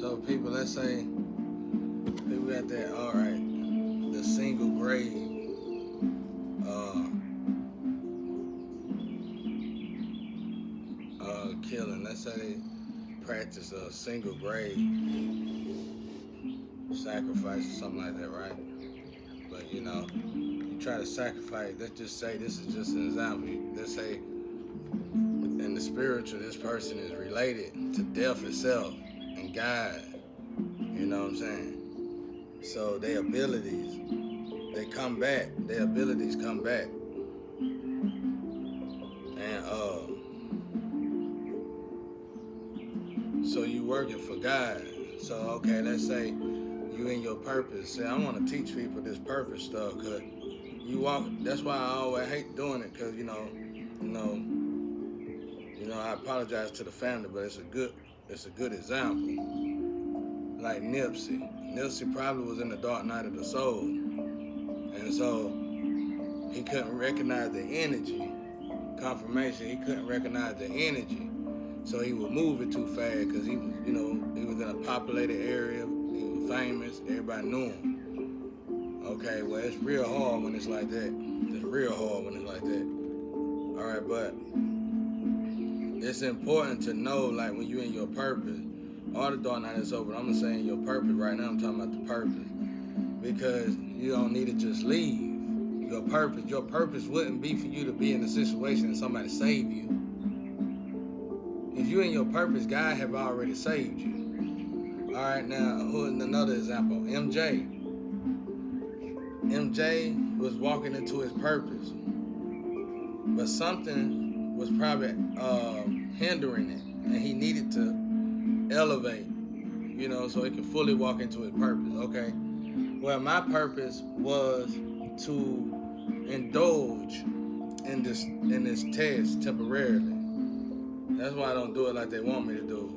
So people, let's say people got that. All right, the single grade uh, killing. Let's say they practice a single grade sacrifice or something like that, right? But you try to sacrifice. Let's just say this is just an example. Let's say in the spiritual, this person is related to death itself and God. You know what I'm saying? So their abilities, they come back. Their abilities come back. And so you working for God. So okay, let's say you in your purpose. Say I want to teach people this purpose stuff, cause you walk. That's why I always hate doing it, cause I apologize to the family, but it's a good example. Like Nipsey. Nipsey probably was in the dark night of the soul, and so he couldn't recognize the energy. Confirmation, he couldn't recognize the energy, so he would move it too fast because he was in a populated area. He was famous. Everybody knew him. Okay, well it's real hard when it's like that. It's real hard when it's like that. All right, but it's important to know, like when you're in your purpose. All the dark night is over. I'm gonna say in your purpose right now. I'm talking about the purpose because you don't need to just leave. Your purpose wouldn't be for you to be in a situation and somebody save you. If you're in your purpose, God have already saved you. All right, now another example? MJ. MJ was walking into his purpose, but something was probably hindering it, and he needed to elevate, so he could fully walk into his purpose. Okay. Well, my purpose was to indulge in this test temporarily. That's why I don't do it like they want me to do.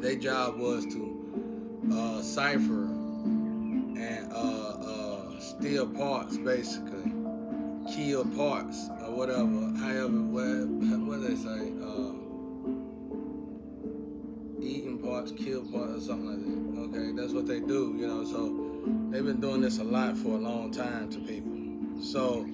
Their job was to cipher and steal parts, basically, kill parts or whatever. However, what do they say? Eating parts, kill parts, or something like that. Okay, that's what they do. So they've been doing this a lot for a long time to people. So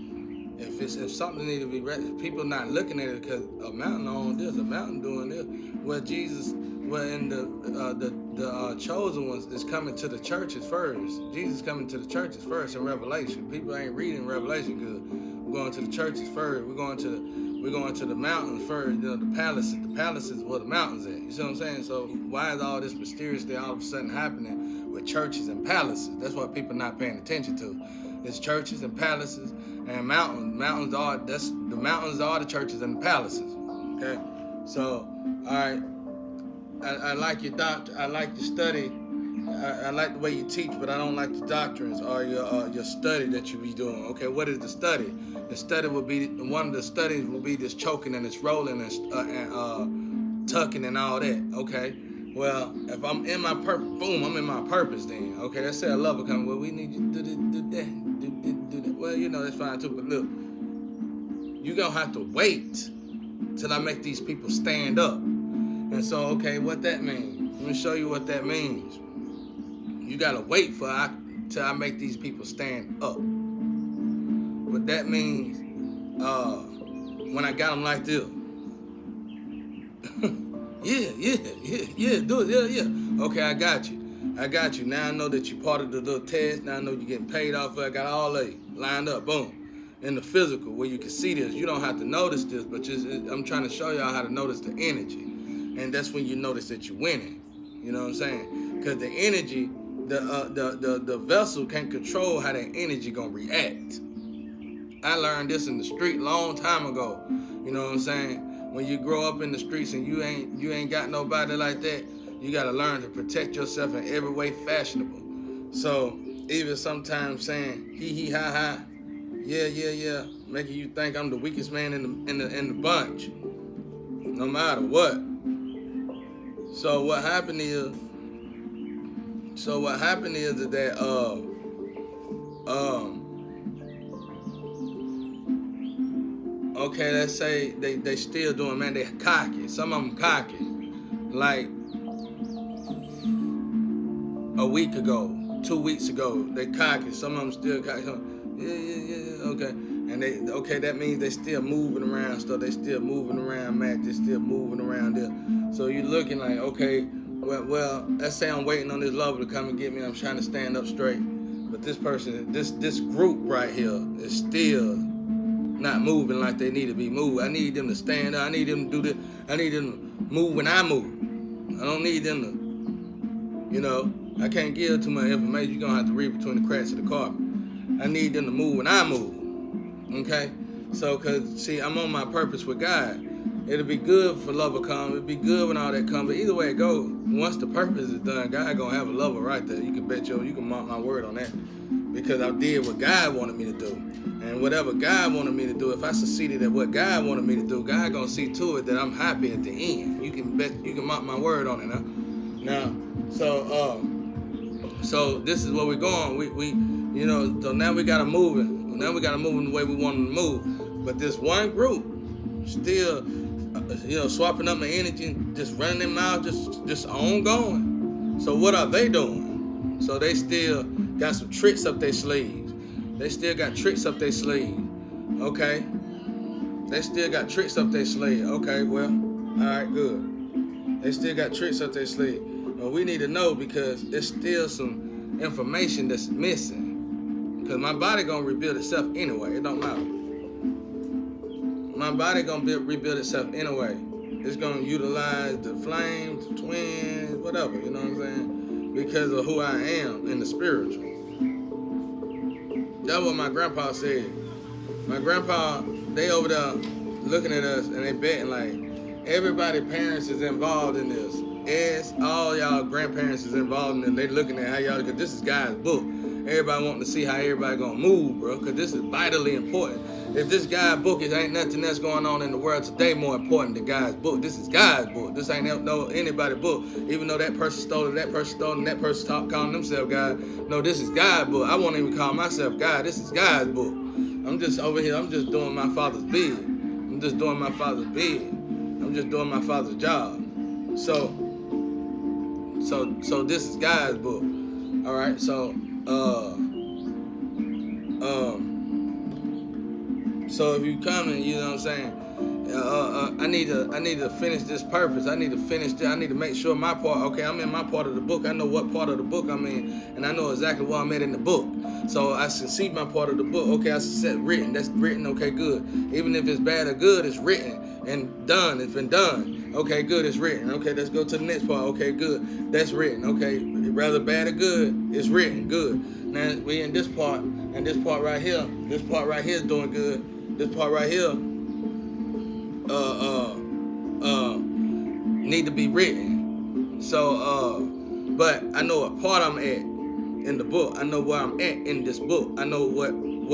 if something need to be read, people not looking at it because a mountain on this, a mountain doing this. Well, in the chosen ones is coming to the churches first. Jesus coming to the churches first in Revelation. People ain't reading Revelation good. We're going to the churches first. We're going to the mountains first. The palaces. The palaces where the mountains at. You see what I'm saying? So why is all this mysteriously all of a sudden happening with churches and palaces? That's what people not paying attention to. It's churches and palaces and mountains. The mountains are the churches and the palaces. Okay, so all right. I like your doctor. I like your study. I like the way you teach, but I don't like the doctrines or your study that you be doing. Okay, what is the study? The study will be one of the studies will be this choking and this rolling and tucking and all that. Okay. Well, if I'm in my purpose, boom, I'm in my purpose then. Okay, let's say a lover comes, well, we need you to do that. Well, that's fine too, but look, you gonna have to wait till I make these people stand up. And so, okay, what that means? Let me show you what that means. You gotta wait till I make these people stand up. What that means, when I got them like this. Yeah, do it, yeah. Okay, I got you. Now I know that you're part of the little test. Now I know you're getting paid off for it. I got all of you lined up, boom. In the physical, where you can see this. You don't have to notice this, but I'm trying to show y'all how to notice the energy. And that's when you notice that you're winning. You know what I'm saying? Because the energy, the vessel can't control how that energy gonna react. I learned this in the street long time ago. You know what I'm saying? When you grow up in the streets and you ain't got nobody like that, you gotta learn to protect yourself in every way fashionable. So even sometimes saying hee ha ha, yeah, making you think I'm the weakest man in the bunch, no matter what. So what happened is that okay, let's say they still doing, man, they cocky. Some of them cocky. Like a week ago, 2 weeks ago. They cocky. Some of them still cocky. Yeah. Okay. And that means they still moving around stuff. They still moving around Mac. They still moving around there. So you're looking like, okay, well, let's say I'm waiting on this lover to come and get me. I'm trying to stand up straight. But this person, this group right here is still not moving like they need to be moved. I need them to stand up. I need them to do this. I need them to move when I move. I don't need them to, I can't give too much information. You're going to have to read between the cracks of the carpet. I need them to move when I move. Okay? So, because, see, I'm on my purpose with God. It'll be good for love to come. It'll be good when all that comes. But either way it goes, once the purpose is done, God going to have a lover right there. You can bet you can mark my word on that. Because I did what God wanted me to do. And whatever God wanted me to do, if I succeeded at what God wanted me to do, God going to see to it that I'm happy at the end. You can mark my word on it now. So this is where we're going. So now we got to move it. Now we got to move in the way we want them to move. But this one group still, swapping up my energy, just running their mouth, just ongoing. So what are they doing? So they still got some tricks up their sleeves. They still got tricks up their sleeve. Okay? They still got tricks up their sleeve. Okay, well, all right, good. They still got tricks up their sleeve. Well, we need to know because there's still some information that's missing. Because my body going to rebuild itself anyway. It don't matter. My body going to rebuild itself anyway. It's going to utilize the flames, the twins, whatever, you know what I'm saying? Because of who I am in the spiritual. That's what my grandpa said. My grandpa, they over there looking at us and they betting like, everybody parents is involved in this. Yes, all y'all grandparents is involved in it. They looking at how y'all, because this is God's book. Everybody wanting to see how everybody gonna move, bro, because this is vitally important. If this God's book is ain't nothing that's going on in the world today more important than God's book. This is God's book. This ain't no anybody's book. Even though that person stole it, that person stole it, and that person calling themselves God. No, this is God's book. I won't even call myself God. This is God's book. I'm just over here. I'm just doing my Father's bid. I'm just doing my Father's bid. I'm just doing my Father's job. So this is God's book. All right. So if you come and, you know what I'm saying, I need to finish this purpose. I need to finish this. I need to make sure my part, okay, I'm in my part of the book. I know what part of the book I'm in, and I know exactly where I'm at in the book. So I should see my part of the book. Okay, I should set written. That's written, okay, good. Even if it's bad or good, it's written and done. It's been done. Okay, good, it's written. Okay, let's go to the next part. Okay, good. That's written. Okay, rather bad or good, it's written. Good. Now we in this part, and this part right here. This part right here is doing good. This part right here need to be written. So but I know what part I'm at in the book. I know where I'm at in this book. I know where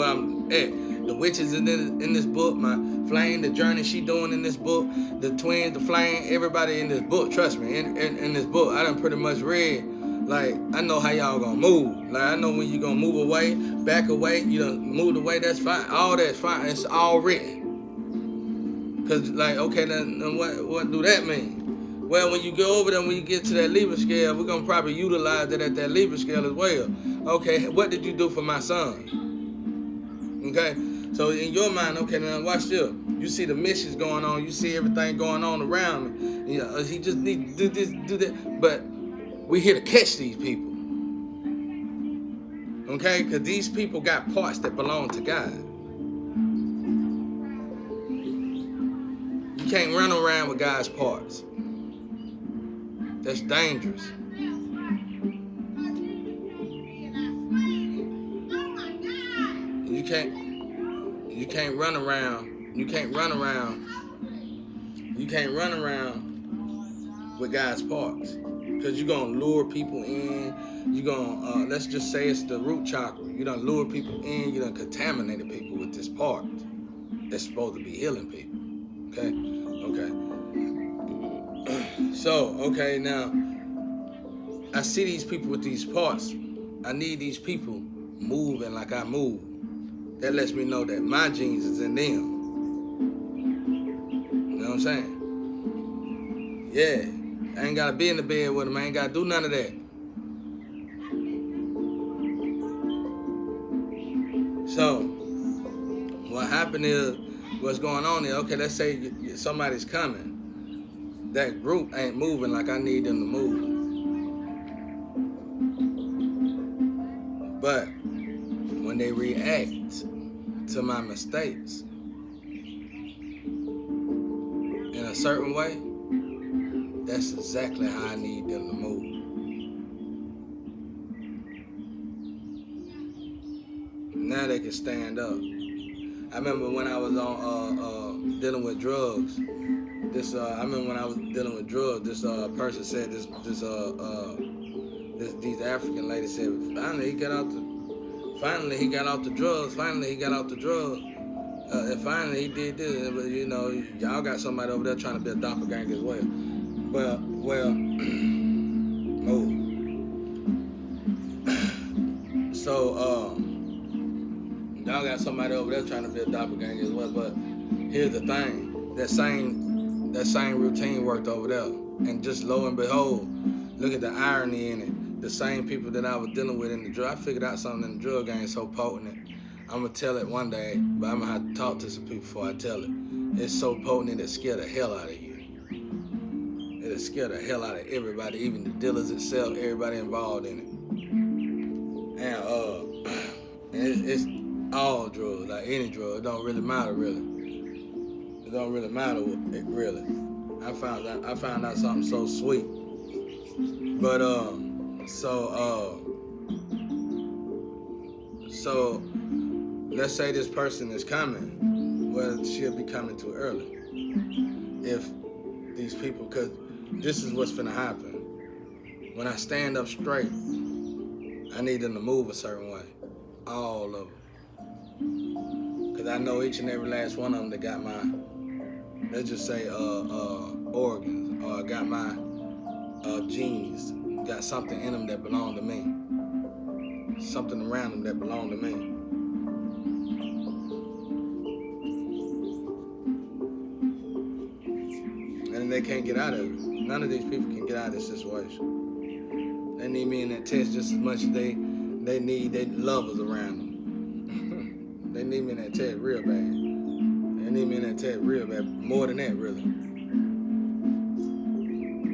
I'm at. The witches in this book, my flame, the journey she doing in this book, the twins, the flame, everybody in this book, trust me, in this book, I done pretty much read. Like, I know how y'all gonna move. Like, I know when you gonna move away, back away, you done moved away, that's fine. All that's fine. It's all written. Cause like, okay, then what do that mean? Well, when you go over there, when you get to that Libra scale, we're gonna probably utilize that at that Libra scale as well. Okay, what did you do for my son? Okay, so in your mind, okay, now watch this. You see the missions going on, you see everything going on around me. You know, he just need to do this, do that. But we're here to catch these people. Okay, because these people got parts that belong to God. You can't run around with God's parts. That's dangerous. You can't run around. You can't run around with God's parts. Because you're going to lure people in. You're going to, let's just say it's the root chakra. You done lure people in. You done contaminated people with this part that's supposed to be healing people. Okay? So, okay, now, I see these people with these parts. I need these people moving like I move. That lets me know that my genes is in them. You know what I'm saying? Yeah. I ain't got to be in the bed with them. I ain't got to do none of that. So what happened is, what's going on is, okay, let's say somebody's coming. That group ain't moving like I need them to move. But when they react to my mistakes in a certain way, that's exactly how I need them to move. Now they can stand up. I remember when I was on dealing with drugs. I remember when I was dealing with drugs. This person said these African ladies said finally he got off the drugs. Finally he got off the drugs. And finally he did this. But you know, y'all got somebody over there trying to be a doppelganger as well. Well, oh. So y'all got somebody over there trying to be a doppelganger as well. But here's the thing: that same routine worked over there, and just lo and behold, look at the irony in it. The same people that I was dealing with in the drug, I figured out something in the drug game so potent. I'm gonna tell it one day, but I'm gonna have to talk to some people before I tell it. It's so potent it scared the hell out of you. It'll scare the hell out of everybody, even the dealers itself, everybody involved in it. And it's all drugs, like any drug. It don't really matter, really. It don't really matter, really. I found out something so sweet. But so let's say this person is coming. Well, she'll be coming too early. If these people, because this is what's finna happen. When I stand up straight, I need them to move a certain way. All of them. Because I know each and every last one of them that got my, let's just say, organs, or got my genes, got something in them that belong to me. Something around them that belong to me. And they can't get out of it. None of these people can get out of this situation. They need me in that test just as much as they need their lovers around them. They need me in that test real bad. They need me in that test real bad. More than that, really.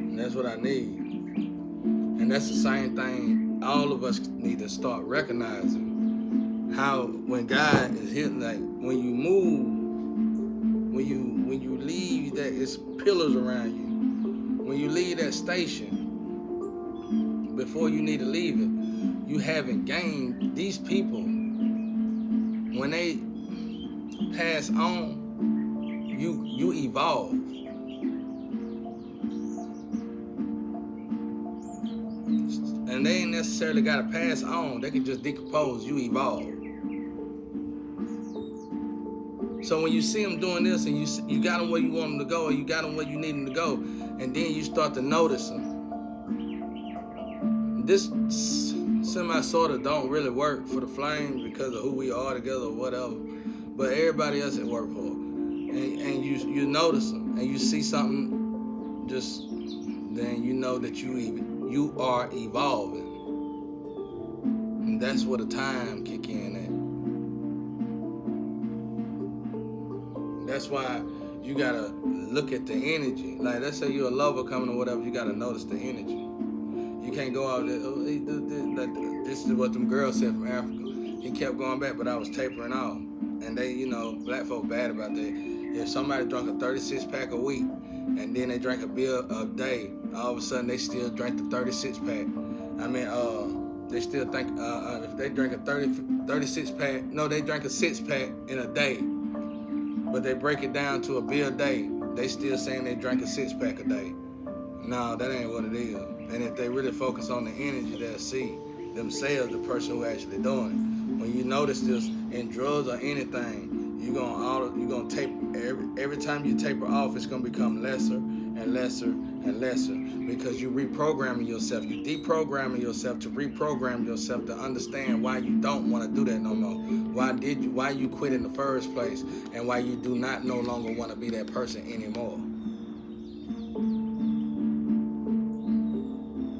And that's what I need. And that's the same thing all of us need to start recognizing. How when God is hitting, like when you move, when you leave that, it's pillars around you. When you leave that station, before you need to leave it, you haven't gained. These people, when they pass on, you evolve. And they ain't necessarily got to pass on. They can just decompose. You evolve. So when you see them doing this, and you got them where you want them to go, or you got them where you need them to go, and then you start to notice them. This sort of don't really work for the Flames because of who we are together or whatever. But everybody else it work for. And you notice them, and you see something, then you know that you are evolving. And that's where the time kick in at. That's why you gotta look at the energy. Like, let's say you're a lover coming or whatever, you gotta notice the energy. You can't go out there, this is what them girls said from Africa. He kept going back, but I was tapering off. And they, black folk bad about that. If somebody drank a 36 pack a week, and then they drank a beer a day, all of a sudden they still drank the 36 pack. I mean, they still think, if they drink a 36 pack, no, they drank a 6 pack in a day. But they break it down to a beer a day, they still saying they drank a 6 pack a day. No, that ain't what it is. And if they really focus on the energy, they'll see themselves, the person who actually doing it. When you notice this in drugs or anything, you're gonna taper. Every time you taper off, it's gonna become lesser and lesser and lesser, because you reprogramming yourself. You deprogramming yourself to reprogram yourself to understand why you don't want to do that no more. Why you quit in the first place, and why you do not no longer want to be that person anymore.